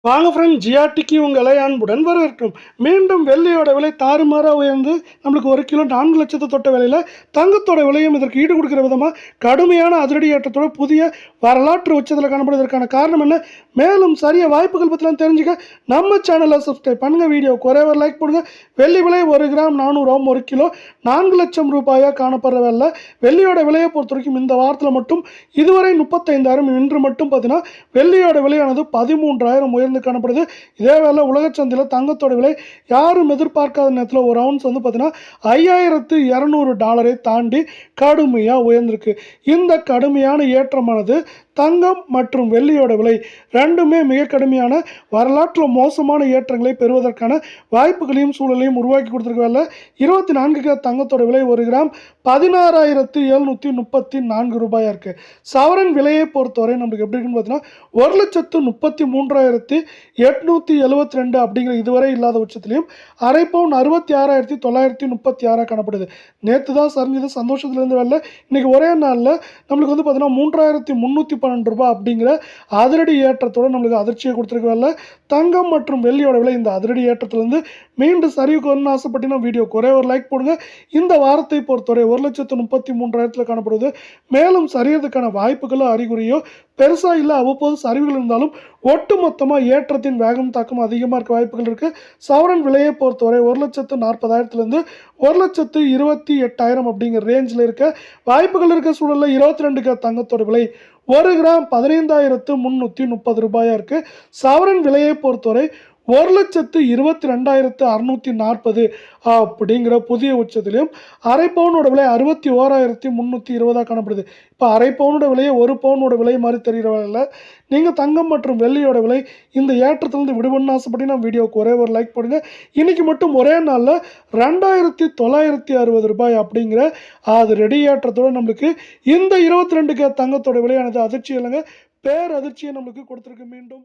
வாங்க ஃப்ரெண்ட், ஜிஆர்டிக்கு உங்களை அன்புடன் வரவேற்கும். மீண்டும் வெள்ளியோட விலை தாறுமாறாக உயர்ந்து நம்மளுக்கு 1 கிலோ 4 லட்சத்தை தொட்ட விலையில் தங்கத்தோட விலையும் இதற்கு ஈடு கொடுக்குற விதமாக கடுமையான அதிரடி ஏற்றத்தோட புதிய வரலாற்று உச்சத்தில் காணப்படுவதற்கான காரணம் என்ன, மேலும் சரிய வாய்ப்புகள் பற்றிலாம் தெரிஞ்சுக்க நம்ம சேனலை சப்ஸ்கிரைப் பண்ணுங்கள். வீடியோ குறைவ லைக் பண்ணுங்கள். வெள்ளி விலை 1 கிராம் 400 1 கிலோ 4 லட்சம் ரூபாயாக காணப்படுற வேலை. வெள்ளியோட விலையை பொறுத்த வரைக்கும் இந்த வாரத்தில் மட்டும் இதுவரை 35,000, இன்று மட்டும் பார்த்தீங்கன்னா வெள்ளியோட விலையானது 13,000 உயர்ந்து காணப்படுது. இதே வேளை உலக சந்தையில் தங்கத்தோட விலை யாரும் எதிர்பார்க்காத நேரத்தில் ஒரு அவுன்ஸ் வந்து பார்த்தீங்கன்னா $5,200 தாண்டி கடுமையாக உயர்ந்திருக்கு. இந்த கடுமையான ஏற்றமானது தங்கம் மற்றும் வெள்ளியோட விலை ரெண்டுமே மிக கடுமையான வரலாற்றில் மோசமான ஏற்றங்களை பெறுவதற்கான வாய்ப்புகளையும் சூழலையும் உருவாக்கி கொடுத்துருக்கல. 24 கிராம் தங்கத்தோட விலை 1 கிராம் 16,734 ரூபாயாக இருக்குது. சவரன் விலையை பொறுத்தவரை நம்மளுக்கு எப்படி இருக்குன்னு பார்த்தீங்கன்னா 1,33,872 அப்படிங்கிற இதுவரை இல்லாத பட்சத்திலையும் அரை பவுன் 66,936 காணப்படுது. நேற்று தான் சரிஞ்சது, சந்தோஷத்துலேருந்து வரல. இன்றைக்கி ஒரே நாளில் நம்மளுக்கு வந்து பார்த்தீங்கன்னா 3,312 ரூபாய் அப்படிங்கிற அதிரடி ஏற்றத்தோடு நம்மளுக்கு அதிர்ச்சியை கொடுத்துருக்கல. தங்கம் மற்றும் வெள்ளியோட விலை இந்த அதிரடி ஏற்றத்திலிருந்து மீண்டும் சரிவுக்கு வரணும்னு ஆசைப்பட்டீங்கன்னா வீடியோ குறைய ஒரு லைக் போடுங்க. இந்த வாரத்தை பொறுத்தவரை 1,33,000 காணப்படுவது. மேலும் சரியறதுக்கான வாய்ப்புகளோ அறிகுறியோ பெருசாக இல்லை. அவ்வப்போது சரிவுகள் இருந்தாலும் ஒட்டு மொத்தமாக ஏற்றத்தின் வேகம் தாக்கம் அதிகமாக இருக்க வாய்ப்புகள் இருக்குது. சவரன் விலையை பொறுத்தவரை 1,40,000 1,28,000 அப்படிங்கிற ரேஞ்சில் இருக்க வாய்ப்புகள் இருக்க சூழலில் 22 கிராம் தங்கத்தோட விலை 1 கிராம் 15,330 ரூபாயாக இருக்குது. சவரன் விலையை பொறுத்தவரை 1,22,640 அப்படிங்கிற புதிய உச்சத்திலையும் அரை பவுனோட விலை 61,320 காணப்படுது. இப்போ அரை பவுனோட விலையை 1 பவுனோட விலை மாதிரி தெரிகிறவங்கள நீங்கள் தங்கம் மற்றும் வெள்ளியோட விலை இந்த ஏற்றத்திலிருந்து விடுபடணும்னு ஆசைப்பட்டீங்கன்னா வீடியோவுக்கு ஒரே ஒரு லைக் போடுங்க. இன்றைக்கி மட்டும் ஒரே நாளில் 2,960 ரூபாய் அப்படிங்கிற அது ரெடி ஏற்றத்தோடு நம்மளுக்கு இந்த 22 தங்கத்தோட விலையானது அதிர்ச்சி இல்லைங்க, பேர் அதிர்ச்சியை நம்மளுக்கு கொடுத்துருக்கு. மீண்டும்